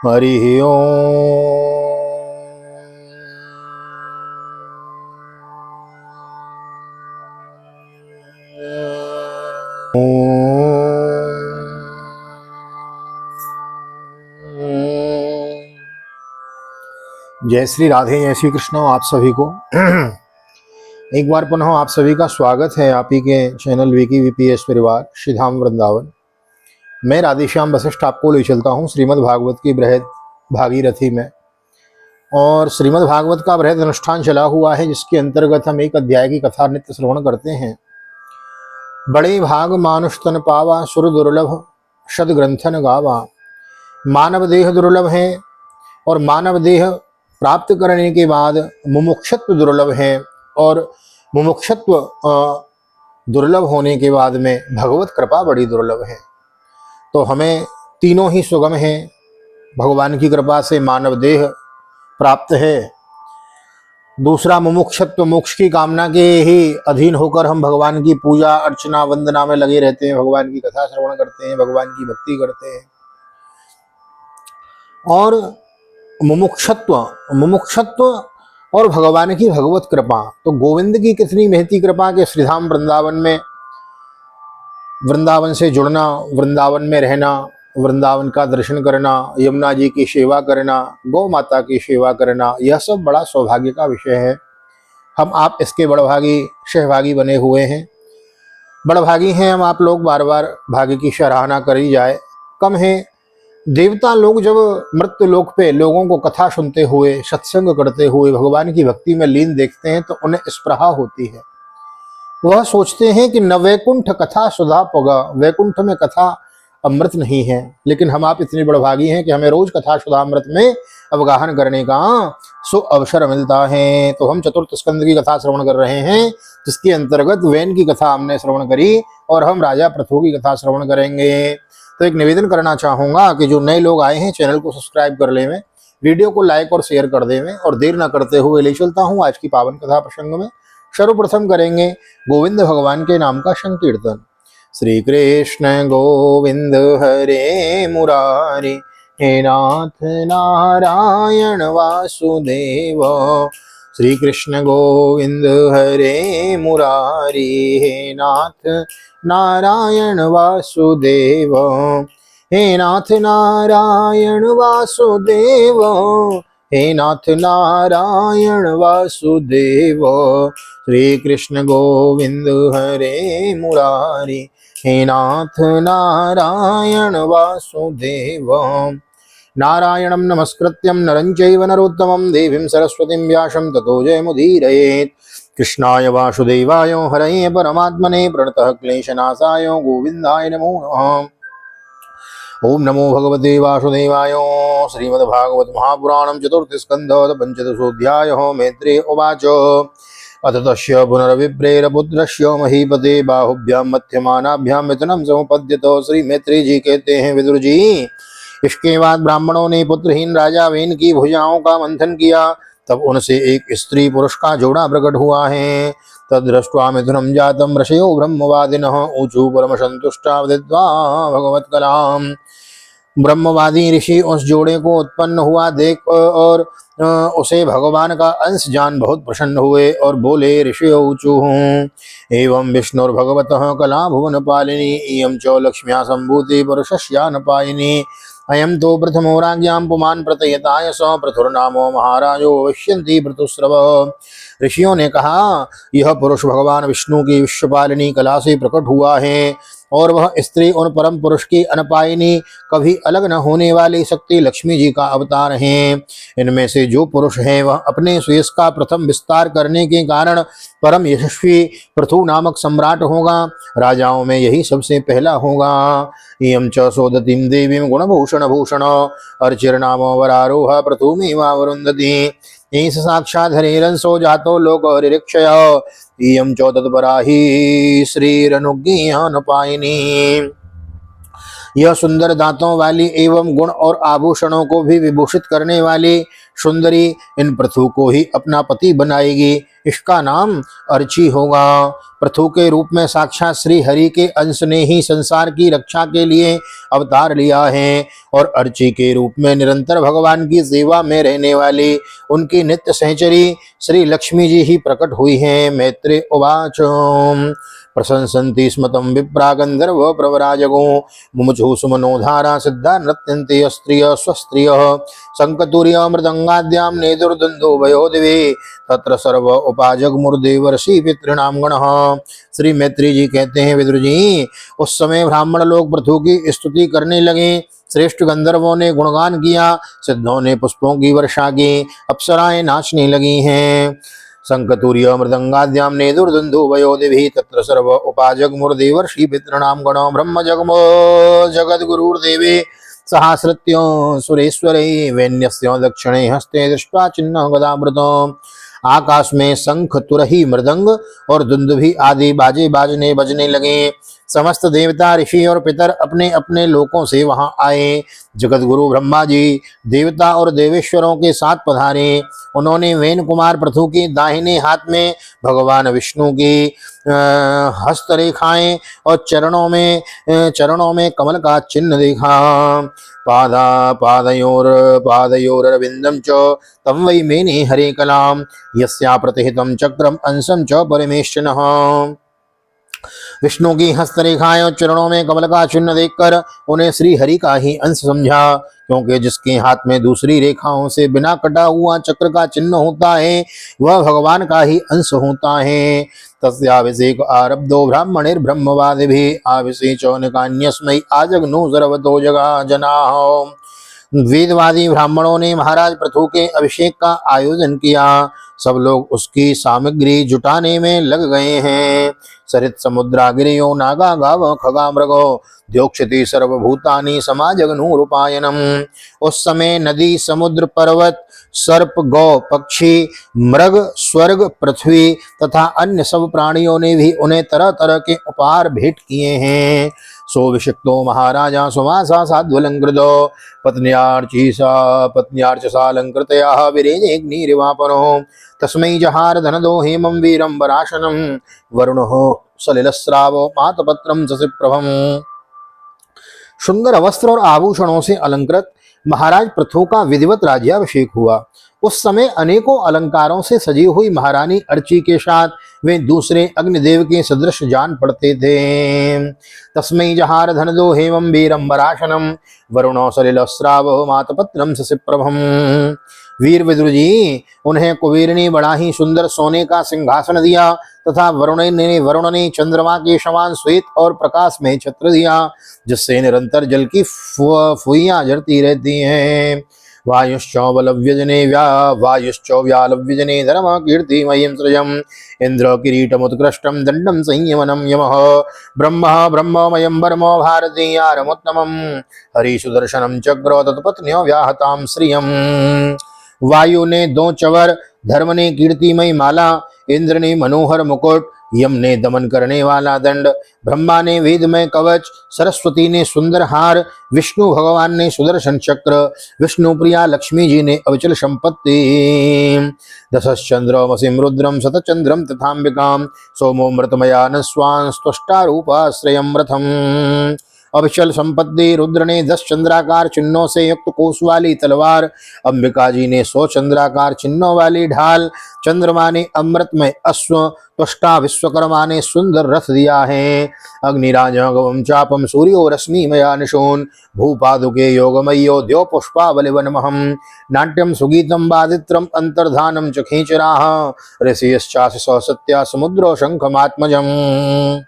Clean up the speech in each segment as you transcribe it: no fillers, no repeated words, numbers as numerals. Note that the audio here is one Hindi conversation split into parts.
हरि जय श्री राधे, जय श्री कृष्ण। आप सभी को एक बार पुनः आप सभी का स्वागत है आप ही के चैनल विकी वीपीएस परिवार श्रीधाम वृंदावन। मैं राधेश्याम वशिष्ठ आपको ले चलता हूँ श्रीमद् भागवत की बृहद भागीरथी में। और श्रीमद् भागवत का बृहद अनुष्ठान चला हुआ है, जिसके अंतर्गत हम एक अध्याय की कथा नित्य श्रवण करते हैं। बड़े भाग मानुष तन पावा, सुर दुर्लभ शद ग्रंथन गावा। मानव देह दुर्लभ है और मानव देह प्राप्त करने के बाद मुमुक्षत्व दुर्लभ है, और मुमुक्षत्व दुर्लभ होने के बाद में भगवत कृपा बड़ी दुर्लभ है। तो हमें तीनों ही सुगम है। भगवान की कृपा से मानव देह प्राप्त है। दूसरा, मुमुक्षत्व, मोक्ष की कामना के ही अधीन होकर हम भगवान की पूजा अर्चना वंदना में लगे रहते हैं, भगवान की कथा श्रवण करते हैं, भगवान की भक्ति करते हैं। और मुमुक्षत्व और भगवान की भगवत कृपा, तो गोविंद की कितनी महती कृपा के श्रीधाम वृंदावन में, वृंदावन से जुड़ना, वृंदावन में रहना, वृंदावन का दर्शन करना, यमुना जी की सेवा करना, गौ माता की सेवा करना, यह सब बड़ा सौभाग्य का विषय है। हम आप इसके बड़भागी सहभागी बने हुए हैं। बड़भागी हैं हम आप लोग, बार बार भाग्य की सराहना करी जाए कम है। देवता लोग जब मृत्यु लोक पे लोगों को कथा सुनते हुए, सत्संग करते हुए, भगवान की भक्ति में लीन देखते हैं तो उन्हें स्पृहा होती है। वह सोचते हैं कि न वैकुंठ कथा सुधा पगा, वैकुंठ में कथा अमृत नहीं है। लेकिन हम आप इतने बड़भागी हैं कि हमें रोज कथा सुधा अमृत में अवगाहन करने का सो अवसर मिलता है। तो हम चतुर्थ स्कंद की कथा श्रवण कर रहे हैं, जिसके अंतर्गत वैन की कथा हमने श्रवण करी और हम राजा पृथु की कथा श्रवण करेंगे। तो एक निवेदन करना चाहूँगा कि जो नए लोग आए हैं चैनल को सब्सक्राइब कर लें, वीडियो को लाइक और शेयर कर दें, और देर न करते हुए ले चलता हूँ आज की पावन कथा प्रसंग में। सर्वप्रथम करेंगे गोविंद भगवान के नाम का संकीर्तन। श्री कृष्ण गोविंद हरे मुरारी, हे नाथ नारायण वासुदेव। श्री कृष्ण गोविंद हरे मुरारी, हे नाथ नारायण वासुदेव। हे नाथ नारायण वासुदेव, हे नाथ नारायण वासुदेव। श्री कृष्ण गोविंद हरे मुरारी, हे नाथ नारायण वासुदेव। नारायणं नमस्कृत्यं नरं चैव नरोत्तमं, देवीं सरस्वतीं व्यासं ततो जयमुदीरयेत्। कृष्णाय वासुदेवाय हरये परमात्मने प्रणतः क्लेशनाशाय गोविन्दाय नमो नमः। ओम नमो भगवते वासुदेवाय। श्रीमद्भागवत महापुराणं चतुर्थ स्कंध पंचदशोऽध्याय। मैत्रेय उवाच अथ तस्य पुनर्विप्रेर पुत्रस्य महीपते बाहुभ्यां मध्यमानाभ्यां मिथुनं समुपद्यत। श्री मैत्रेय जी कहते हैं, विदुर जी, इसके बाद ब्राह्मणों ने पुत्रहीन राजा वेन की भुजाओं का मंथन किया। तब उनसे एक स्त्री पुरुष का जोड़ा प्रकट हुआ है। तद्दृष्ट्वा मिथुनं जातं ऋषयो ब्रह्मवादिनः ऊचु परम संतुष्टा विदित्वा भगवत्कलाम्। ब्रह्मवादी ऋषि उस जोड़े को उत्पन्न हुआ देख और उसे भगवान का अंश जान बहुत प्रसन्न हुए और बोले, ऋषि ऊचु एवं विष्णुर्भगवतः कला भुवन पालिनी, इयं च लक्ष्म्या संभूति पुरुषस्यान पायिनी। अयं तो प्रथमो राज्ञां पुमान् प्रतयताय स पृथुर्नामो महाराजो वश्यन्ति पृथुस्रव। ऋषियों ने कहा, यह पुरुष भगवान विष्णु की विश्वपालिनी कला से प्रकट हुआ है, और वह स्त्री उन परम पुरुष की अनपायिनी, कभी अलग न होने वाली शक्ति लक्ष्मी जी का अवतार हैं। इनमें से जो पुरुष है वह अपने सुयश का प्रथम विस्तार करने के कारण परम यशस्वी पृथु नामक सम्राट होगा। राजाओं में यही सबसे पहला होगा। इयं च सोदतीं देवीं गुणभूषण भूषण अर्चिर्नामो वरारोह पृथुमेवावरुन्धति। ईश साक्षात् हरिरंसो जातो लोको हरिरीक्षय। इयं च तत्परा ही श्रीरनुज्ञानपायिनी। यह सुंदर दांतों वाली एवं गुण और आभूषणों को भी विभूषित करने वाली सुंदरी इन पृथु को ही अपना पति बनाएगी। इसका नाम अर्ची होगा। पृथु के रूप में साक्षात श्री हरि के अंश ने ही संसार की रक्षा के लिए अवतार लिया है और अर्ची के रूप में निरंतर भगवान की सेवा में रहने वाली उनकी नित्य सहचरी श्री लक्ष्मी जी ही प्रकट हुई हैं। मैत्रेय उवाच प्रशंसन्ति स्म तं विप्रा गन्धर्व प्रवराजगो मुमुचु सुमनोधारा सिद्धा नृत्यन्ते स्त्रिय स्वस्त्रिय शंखतुर्य मृदंगाद्यां नेदुर्दुन्दुभयो दिवे तत्र सर्व उपाजगमुर्देवर्षि पितॄणां गणः। श्री मैत्री जी कहते हैं, विदुर जी, उस समय ब्राह्मण लोग पृथु की स्तुति करने लगे। श्रेष्ठ गंधर्वों ने गुणगान किया, सिद्धों ने पुष्पों की वर्षा की, अप्सराएं नाचने लगी हैं। शंखतुर्य मृदंगाद्यां नेदुर्दुन्दुभयो दिवि तत्र सर्व उपाजगमुर्देवर्षि पितॄणां गणो ब्रह्म जगमो जगद्गुरुर्देवे सहस्रत्यो सुरेश्वरे वैन्यस्यो दक्षिणे हस्ते दृष्ट्वा चिन्ह गदामृतो। आकाश में शंख तुरही मृदंग और दुंदुभी आदि बाजे बाजने बजने लगे। समस्त देवता ऋषि और पितर अपने अपने लोकों से वहां आए। जगत गुरु ब्रह्मा जी देवता और देवेश्वरों के साथ पधारे। उन्होंने वेन कुमार पृथु के दाहिने हाथ में भगवान विष्णु की हस्तरेखाएं और चरणों में कमल का चिन्ह देखा। पादयोरविंदम च तम वै मेने हरे कलाम यस्या प्रतिहितं चक्रम अंशम च परमेष्ठिनः। विष्णु की हस्तरेखाएं और चरणों में कमल का चिन्ह देखकर उन्हें श्री हरि का ही अंश समझा, क्योंकि जिसके हाथ में दूसरी रेखाओं से बिना कटा हुआ चक्र का चिन्ह होता है वह भगवान का ही अंश होता है। तस्याभिषेक आरब्धो ब्राह्मणैर्ब्रह्मवादिभिः आभिषेचो निकान्यस्मै आजग्नु सर्वतो जगा जनाः। वेदवादी ब्राह्मणों ने महाराज पृथु के अभिषेक का आयोजन किया। सब लोग उसकी सामग्री जुटाने में लग गए हैं। सरित समुद्रा गिरियो नागा गाव खगा मृगो द्योक्षति सर्वभूतानि समाजगनुरूपायनम। उस समय नदी, समुद्र, पर्वत, सर्प, गौ, पक्षी, मृग, स्वर्ग, पृथ्वी तथा अन्य सब प्राणियों ने भी उन्हें तरह तरह के उपहार भेंट किए हैं। सोऽभिषिक्तो महाराजा सुवासा साध्वलंकृतो पत्न्यार्चसालंकृतया विरेजेऽग्निरिवापनो तस्मै जहार धनदो हेमं वीरं वराशनं वरुणः सलिलस्रावो मातपत्रं शशिप्रभम्। सुंदर वस्त्र और आभूषणों से अलंकृत महाराज पृथु का विधिवत राज्याभिषेक हुआ। उस समय अनेकों अलंकारों से सजी हुई महारानी अर्ची के साथ वे दूसरे अग्निदेव के सदृश जान पड़ते थे। तस्मै जहार धनदो हेमं वीरं वराशनं वरुणो सलिलस्रावो मातपत्रं शशिप्रभम्। वीर विदुर जी, उन्हें कुबेर ने बड़ा ही सुंदर सोने का सिंहासन दिया तथा वरुण ने चंद्रमा के समान श्वेत और प्रकाश में छत्र दिया, जिससे निरंतर जल की फुइयां झरती रहती हैं। वायुश्च व्यालव्यजने धर्म कीर्तिमयीं सृजम् इंद्र किरीटमुत्कृष्टं दंडं संयमनं यमः ब्रह्ममयं वर्मो भारतीयारमुत्तमं हरिसुदर्शनं चक्र तत्पत्न्यो व्याहतां श्रियम्। वायु ने 2 चवर, धर्म ने कीर्तिमयी माला, इंद्र ने मनोहर मुकुट, यम ने दमन करने वाला दंड, ब्रह्मा ने वेदमय कवच, सरस्वती ने सुंदर हार, विष्णु भगवान ने सुदर्शन चक्र, विष्णु प्रिया लक्ष्मी जी ने अविचल संपत्ति। दशश्चंद्रमसिं रुद्रम शतचंद्रम तथाम्बिकां सोमो मृतमया नस्वां त्वष्टारूपाश्रयं रथम्। अविचल संपत्ति रुद्र ने 10 चंद्राकार चिन्हों से युक्त कोस वाली तलवार, अंबिका जी ने 100 चंद्राकार चिन्हों वाली ढाल, चंद्रमा ने अमृतमय अश्व, त्वष्टा विश्वकर्मा ने सुंदर रथ दिया है। अग्निराजगवं चापम सूर्यो रश्मिमया निशून् भूपादुके योगमय्यो द्यो पुष्पावलिवनमहं नाट्यम सुगीतम वादित्रम अंतर्धानम च खेचराः ऋषियश्चास्य सत्या समुद्रो शंखमात्मजम्।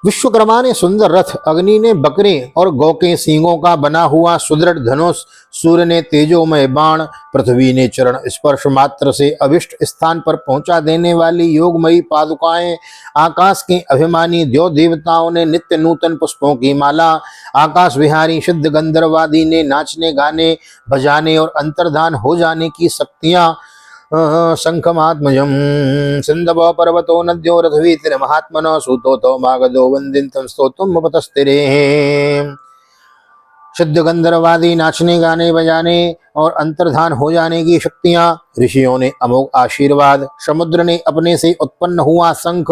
विश्वकर्मा ने सुंदर रथ, अग्नि ने बकरे और गौ के सींगों का बना हुआ सुदृढ़ धनुष, सूर्य ने तेजोमय बाण, पृथ्वी ने चरण स्पर्श मात्र से अभिष्ट स्थान पर पहुंचा देने वाली योगमयी पादुकाएं, आकाश के अभिमानी देव देवताओं ने नित्य नूतन पुष्पों की माला, आकाश विहारी सिद्ध गंधर्वादी ने नाचने गाने बजाने और अंतर्धान हो जाने की शक्तियां, शंखमात्मजं सिंधव पर्वतो नद्यो रथवीतिर्महात्मनो सूतो तो मागधो वंदितं स्तोत्रमुपतस्तिरे। सिद्ध गंधर्वादी नाचने गाने बजाने और अंतर्धान हो जाने की शक्तियां, ऋषियों ने अमोघ आशीर्वाद, समुद्र ने अपने से उत्पन्न हुआ शंख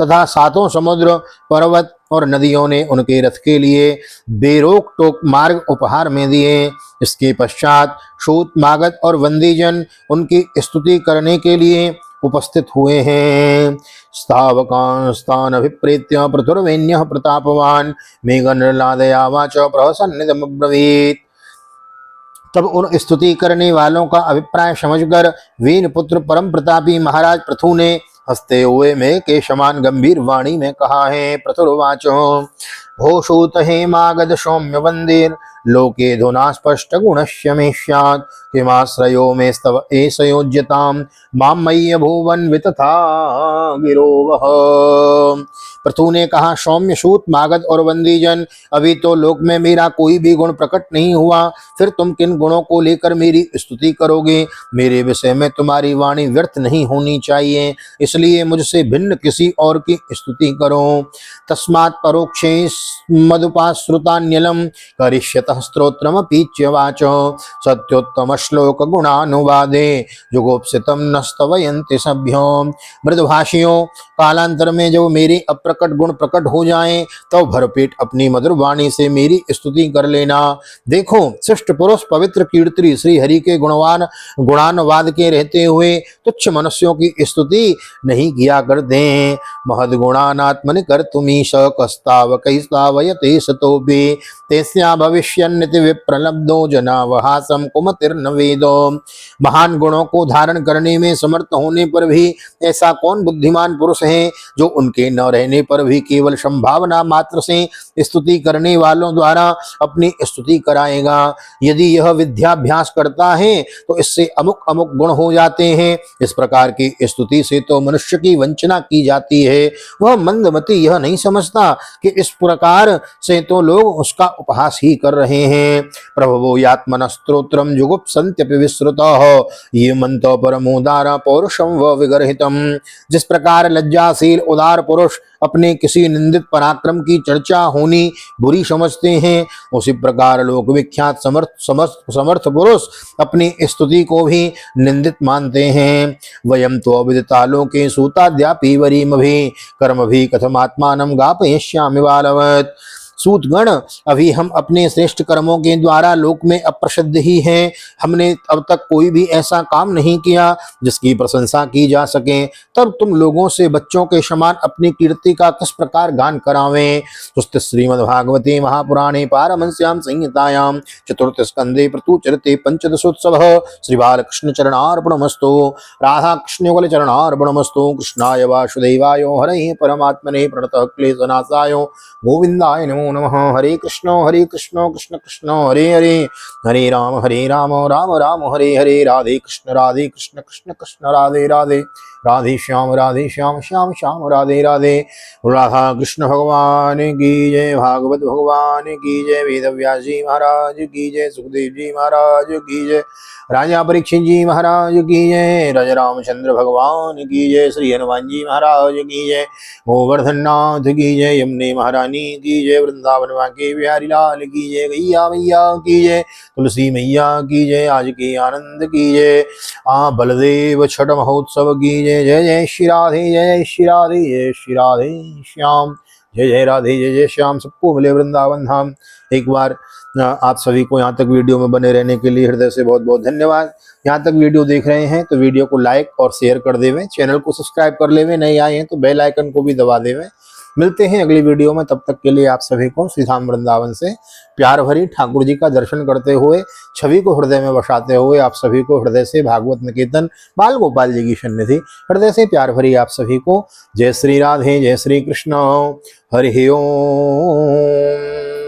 तथा सातों समुद्र, पर्वत और नदियों ने उनके रथ के लिए बेरोक टोक मार्ग उपहार में दिए। इसके पश्चात सूत, मागध और वंदीजन उनकी स्तुति करने के लिए उपस्थित हुए हैं। स्थावकांस्तान अभिप्रेत्य पृथुर्वेण्यः प्रतापवान मेघनलादयावाच प्रहसन्निदमब्रवीत्। तब उन स्तुति करने वालों का अभिप्राय समझकर वीन पुत्र परम प्रतापी महाराज पृथु ने हंसते हुए मेघ के समान गंभीर वाणी में कहा है। पृथुर्वाच भोषूत हेमागध सौम्य वंदिर लोके धुना स्पष्ट गुणस्य मे स्यात् किमाश्रयो मे स्तव एष योज्यताम् मां मय्य भुवन वितथा गिरोवः। पृथु ने कहा, सौम्य, सूत, मागध और वंदीजन, अभी तो लोक में मेरा कोई भी गुण प्रकट नहीं हुआ, फिर तुम किन गुणों को लेकर मेरी स्तुति करोगे। मेरे विषय में तुम्हारी वाणी व्यर्थ नहीं होनी चाहिए, इसलिए मुझसे भिन्न किसी और की स्तुति करो। तस्मात् परोक्षे मदुपाश्रुतान्यलम करिष्यतः स्तोत्रमपीच्य वाचो सत्योत्तम श्लोक गुणानुवादे जुगोप्सितम न स्तवयन्ति सभ्यो। मृदभाषियों, कालांतर में जब मेरे अप्रकट गुण प्रकट हो जाएं, तो भरपेट अपनी मधुर वाणी से मेरी स्तुति कर लेना। देखो, शिष्ट पुरुष पवित्र कीर्ति श्री हरि के गुणानुवाद के रहते हुए तुच्छ मनुष्यों की स्तुति नहीं किया करते हैं। महद गुणानात्मनि कर्तुमीश कस्ताव कैस्तावयते सतोपि तेस्या भविष्यन्निति विप्रलब्धो जनावहासम कुमतिर्न वेदो। महान गुणों को धारण करने में समर्थ होने पर भी ऐसा कौन बुद्धिमान पुरुष है जो उनके न रहने पर भी केवल संभावना मात्र से स्तुति करने वालों द्वारा अपनी स्तुति कराएगा। यदि यह विद्याभ्यास करता है तो इससे अमुक अमुक गुण हो जाते हैं। इस प्रकार की स्तुति से तो मनुष्य की वंचना की जाती है। वह मंदमती यह नहीं समझता कि इस प्रकार से तो लोग उसका उपहास ही कर रहे हैं। प्रभवो यात्मन स्तोत्रम जुगुप्सन्त्यपि विश्रुतः ये मंत्र परमोदार पौरुषम व विगर्हितम। जिस प्रकार लज्जाशील उदार पुरुष अपने किसी निंदित पराक्रम की चर्चा होनी बुरी समझते हैं, उसी प्रकार लोक विख्यात समर्थ पुरुष अपनी स्तुति को भी निंदित मानते हैं। वयम तो अविदिता लोके सूताद्यापि वरीम भी कर्म भी कथमात्मानं गापयिष्यामि बालवत्। सूतगण, अभी हम अपने श्रेष्ठ कर्मों के द्वारा लोक में अप्रसिद्ध ही हैं। हमने अब तक कोई भी ऐसा काम नहीं किया जिसकी प्रशंसा की जा सके, तब तुम लोगों से बच्चों के समान अपनी कीर्ति का किस प्रकार गान करावें। सुस्त श्रीमद्भागवते महापुराणे पारमहंस्यां संहितायां चतुर्थ स्कंदे पृथुचरिते पंचदशोत्सव श्री बालकृष्ण चरणार्पणमस्तु। राधा कृष्ण युगल चरणार्पणमस्तु। कृष्णाय वासुदेवाय हरे परमात्मने प्रणतः क्लेशनाशाय गोविंदाय नमो नमः। हरे कृष्ण कृष्ण कृष्ण हरे हरे, हरे राम राम राम हरे हरे। राधे कृष्ण कृष्ण कृष्ण राधे राधे, राधे श्याम श्याम श्याम राधे राधे। राधा कृष्ण भगवान की जय, भागवत भगवान की जय, वेदव्यास जी महाराज की जय, सुखदेव जी महाराज की जय, राजा परीक्षित जी महाराज की जय, राजा रामचंद्र भगवान की जय, श्री हनुमान जी महाराज की जय, गोवर्धन नाथ की जय, यमुने महारानी की जय, वृंदावन के बिहारी लाल की जय, गैया मैया की जय, तुलसी मैया की जय, आज के आनंद की जय, बलदेव छठ महोत्सव की जय। जय जय श्री राधे, जय श्री राधे, जय श्री राधे श्याम, जय जय राधे, जय जय श्याम। सबको मिले वृंदावन धाम। एक बार आप सभी को यहाँ तक वीडियो में बने रहने के लिए हृदय से बहुत बहुत धन्यवाद। यहाँ तक वीडियो देख रहे हैं तो वीडियो को लाइक और शेयर कर देवें, चैनल को सब्सक्राइब कर लेवें, नए आए हैं तो बेल आइकन को भी दबा देवें। मिलते हैं अगली वीडियो में, तब तक के लिए आप सभी को श्री धाम वृंदावन से प्यार भरी ठाकुर जी का दर्शन करते हुए, छवि को हृदय में बसाते हुए आप सभी को हृदय से भागवत निकेतन बाल गोपाल जी की सन्निधि हृदय से प्यार भरी आप सभी को जय श्री राधे, जय श्री कृष्ण, हरि ओम।